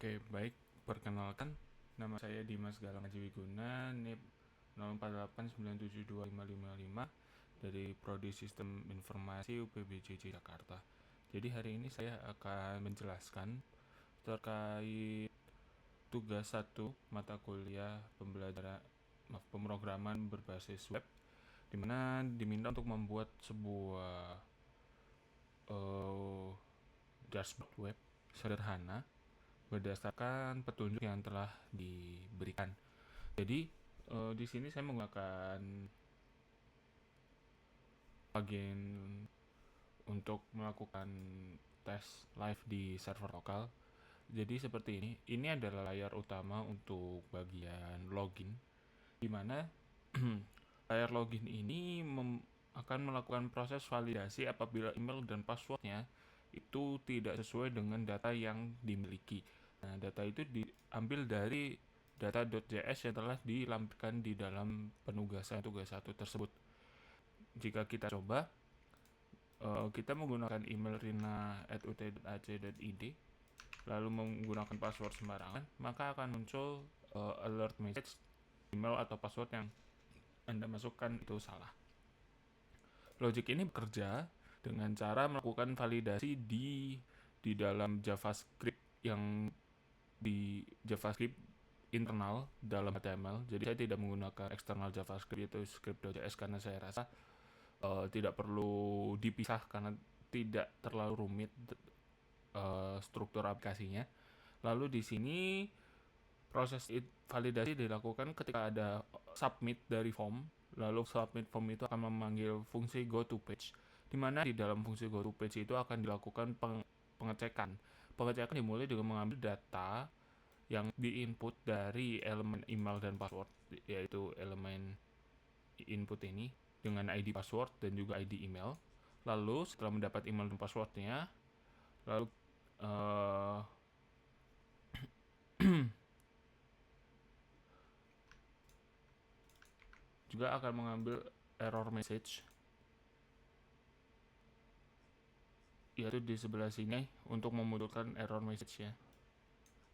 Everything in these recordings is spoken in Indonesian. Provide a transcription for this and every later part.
Oke, baik. Perkenalkan, nama saya Dimas Galang Aji Wiguna, NIP 0489725555 dari Prodi Sistem Informasi UPBJJ Jakarta. Jadi hari ini saya akan menjelaskan terkait tugas 1 mata kuliah pemrograman berbasis web, di mana diminta untuk membuat sebuah dashboard web sederhana berdasarkan petunjuk yang telah diberikan. Jadi di sini saya menggunakan plugin untuk melakukan tes live di server lokal. Jadi seperti ini. Ini adalah layar utama untuk bagian login, di mana layar login ini akan melakukan proses validasi apabila email dan passwordnya itu tidak sesuai dengan data yang dimiliki. Nah, data itu diambil dari data.js yang telah dilampirkan di dalam penugasan tugas 1 tersebut. Jika kita coba, kita menggunakan email rina@ut.ac.id, lalu menggunakan password sembarangan, maka akan muncul alert message email atau password yang Anda masukkan itu salah. Logic ini bekerja dengan cara melakukan validasi di dalam JavaScript yang di JavaScript internal dalam HTML. Jadi saya tidak menggunakan eksternal JavaScript yaitu script.js karena saya rasa tidak perlu dipisah karena tidak terlalu rumit struktur aplikasinya. Lalu di sini proses validasi dilakukan ketika ada submit dari form. Lalu submit form itu akan memanggil fungsi goToPage, di mana di dalam fungsi goToPage itu akan dilakukan pengecekan. Pengecekan dimulai dengan mengambil data yang diinput dari elemen email dan password, yaitu elemen input ini dengan ID password dan juga ID email. Lalu setelah mendapat email dan passwordnya, lalu juga akan mengambil error message, yaitu di sebelah sini untuk memunculkan error message-nya.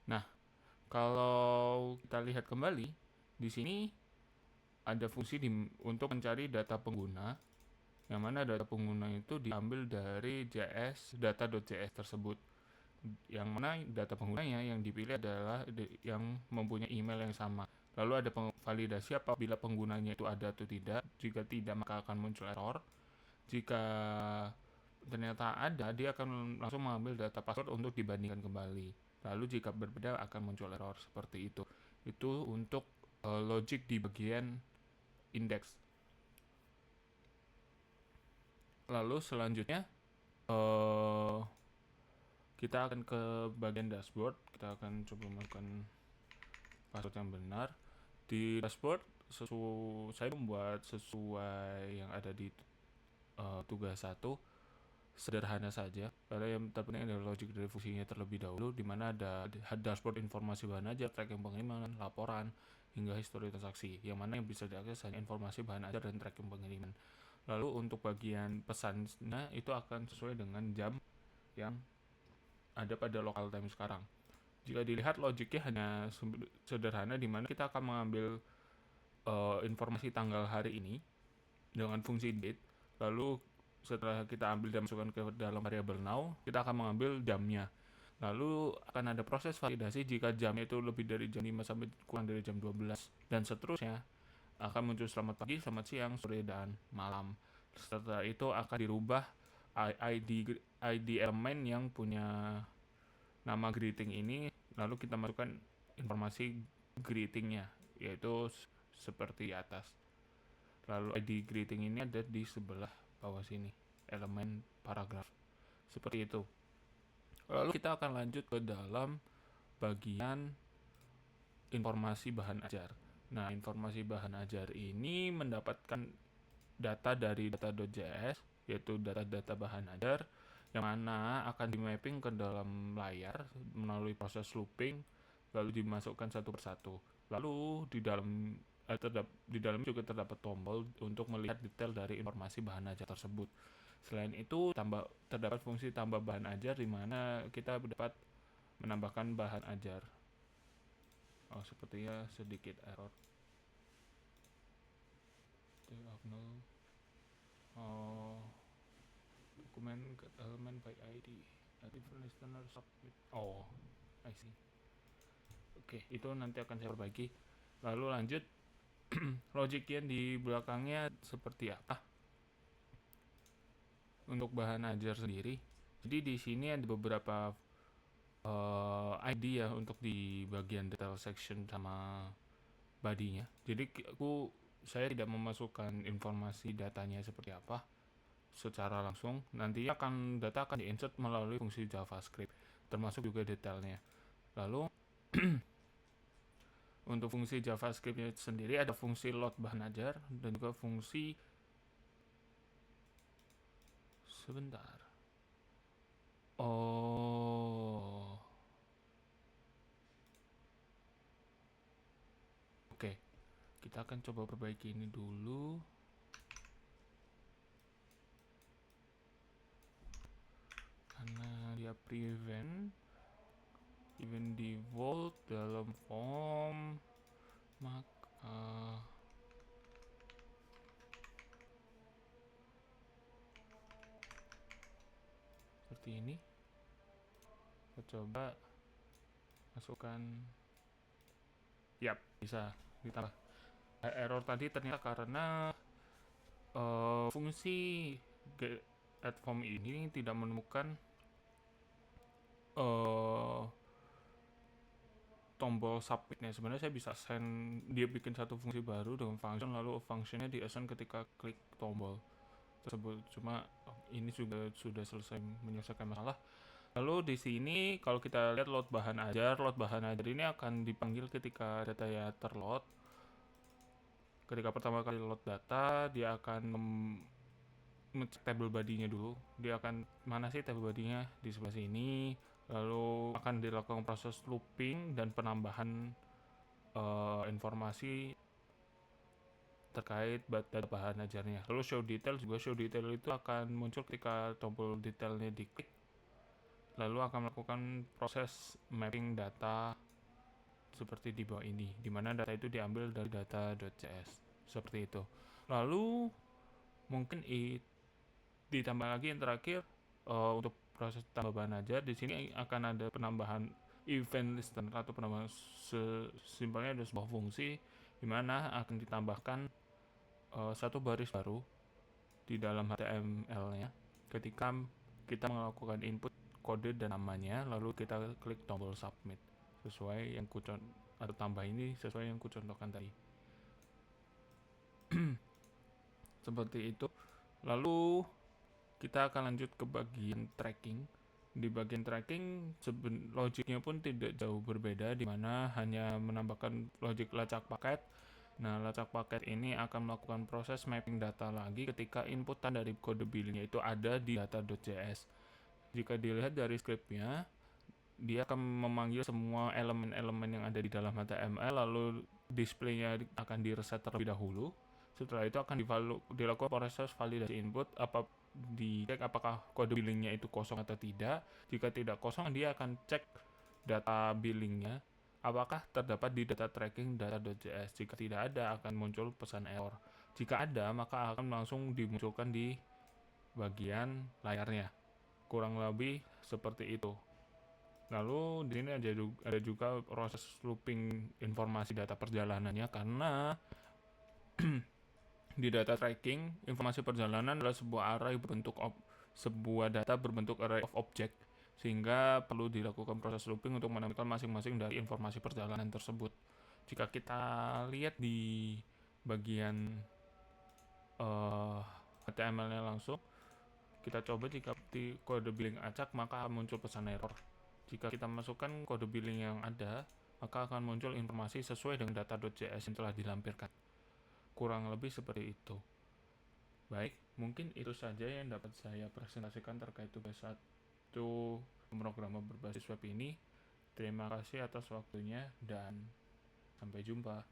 Nah, kalau kita lihat kembali di sini ada fungsi untuk mencari data pengguna, yang mana data pengguna itu diambil dari data.js tersebut, yang mana data penggunanya yang dipilih adalah yang mempunyai email yang sama. Lalu ada validasi apabila penggunanya itu ada atau tidak. Jika tidak, maka akan muncul error. Jika ternyata ada, dia akan langsung mengambil data password untuk dibandingkan kembali. Lalu jika berbeda akan muncul error seperti itu. Itu untuk logic di bagian index. Lalu selanjutnya kita akan ke bagian dashboard. Kita akan coba melakukan password yang benar. Di dashboard saya membuat sesuai yang ada di tugas 1, sederhana saja. Karena yang terpenting adalah logic dari fungsinya terlebih dahulu, di mana ada dashboard informasi bahan ajar, tracking pengiriman, laporan, hingga histori transaksi. Yang mana yang bisa diakses hanya informasi bahan ajar dan tracking pengiriman. Lalu untuk bagian pesannya itu akan sesuai dengan jam yang ada pada local time sekarang. Jika dilihat logiknya hanya sederhana, di mana kita akan mengambil informasi tanggal hari ini dengan fungsi date. Lalu setelah kita ambil dan masukkan ke dalam variabel now, kita akan mengambil jamnya. Lalu akan ada proses validasi jika jamnya itu lebih dari jam 5 sampai kurang dari jam 12 dan seterusnya. Akan muncul selamat pagi, selamat siang, sore, dan malam. Setelah itu akan dirubah ID elemen yang punya nama greeting ini, lalu kita masukkan informasi greetingnya, yaitu seperti atas. Lalu ID greeting ini ada di sebelah bawah sini, elemen paragraf. Seperti itu. Lalu kita akan lanjut ke dalam bagian informasi bahan ajar. Nah, informasi bahan ajar ini mendapatkan data dari data.js, yaitu data-data bahan ajar, yang mana akan dimapping ke dalam layar melalui proses looping, lalu dimasukkan satu persatu. Lalu di dalam juga terdapat tombol untuk melihat detail dari informasi bahan ajar tersebut. Selain itu terdapat fungsi tambah bahan ajar, di mana kita dapat menambahkan bahan ajar. Oh, sepertinya sedikit error. Oh, dokumen get element by ID. A different listener submit. Oh, I see. Oke, itu nanti akan saya perbaiki. Lalu lanjut, logic yang di belakangnya seperti apa? Untuk bahan ajar sendiri, jadi di sini ada beberapa ID ya untuk di bagian detail section sama bodinya. Jadi saya tidak memasukkan informasi datanya seperti apa secara langsung. Nantinya data akan di-insert melalui fungsi JavaScript, termasuk juga detailnya. Lalu untuk fungsi JavaScript sendiri ada fungsi load bahan ajar dan juga fungsi sebentar. Oh. Oke. Kita akan coba perbaiki ini dulu. Karena dia prevent even default dalam form, maka seperti ini. Kita coba masukkan. Yap, bisa ditambah. Error tadi ternyata karena fungsi get form ini tidak menemukan tombol submitnya. Sebenarnya saya bisa send, dia bikin satu fungsi baru dengan function, lalu functionnya di assign ketika klik tombol tersebut. Cuma ini sudah selesai menyelesaikan masalah. Lalu di sini kalau kita lihat load bahan ajar ini akan dipanggil ketika data ya terload. Ketika pertama kali load data, dia akan ngecek table body-nya dulu. Dia akan mana sih table body-nya, di sebelah sini. Lalu akan dilakukan proses looping dan penambahan informasi terkait data bahan ajarnya. Lalu show detail itu akan muncul ketika tombol detailnya diklik. Lalu akan melakukan proses mapping data seperti di bawah ini, di mana data itu diambil dari data.js seperti itu. Lalu mungkin ditambah lagi yang terakhir untuk proses tambahan aja. Di sini akan ada penambahan event listener atau penambahan simpelnya ada sebuah fungsi di mana akan ditambahkan satu baris baru di dalam HTML-nya ketika kita melakukan input kode dan namanya, lalu kita klik tombol submit sesuai yang atau tambah ini sesuai yang kucontohkan tadi. Seperti itu. Lalu kita akan lanjut ke bagian tracking. Di bagian tracking logiknya pun tidak jauh berbeda, di mana hanya menambahkan logik lacak paket. Nah, lacak paket ini akan melakukan proses mapping data lagi ketika inputan dari kode billingnya itu ada di data.js. Jika dilihat dari scriptnya, dia akan memanggil semua elemen-elemen yang ada di dalam HTML, lalu displaynya akan direset terlebih dahulu. Setelah itu akan dilakukan proses validasi input, dicek apakah kode billingnya itu kosong atau tidak. Jika tidak kosong, dia akan cek data billingnya apakah terdapat di data tracking data.js. Jika tidak ada, akan muncul pesan error. Jika ada, maka akan langsung dimunculkan di bagian layarnya. Kurang lebih seperti itu. Lalu di sini ada juga proses looping informasi data perjalanannya, karena di data tracking informasi perjalanan adalah sebuah data berbentuk array of object, sehingga perlu dilakukan proses looping untuk menampilkan masing-masing dari informasi perjalanan tersebut. Jika kita lihat di bagian HTML-nya langsung, kita coba jika di kode billing acak, maka muncul pesan error. Jika kita masukkan kode billing yang ada, maka akan muncul informasi sesuai dengan data.js yang telah dilampirkan. Kurang lebih seperti itu. Baik, mungkin itu saja yang dapat saya presentasikan terkait tugas 1 pemrograman berbasis web ini. Terima kasih atas waktunya dan sampai jumpa.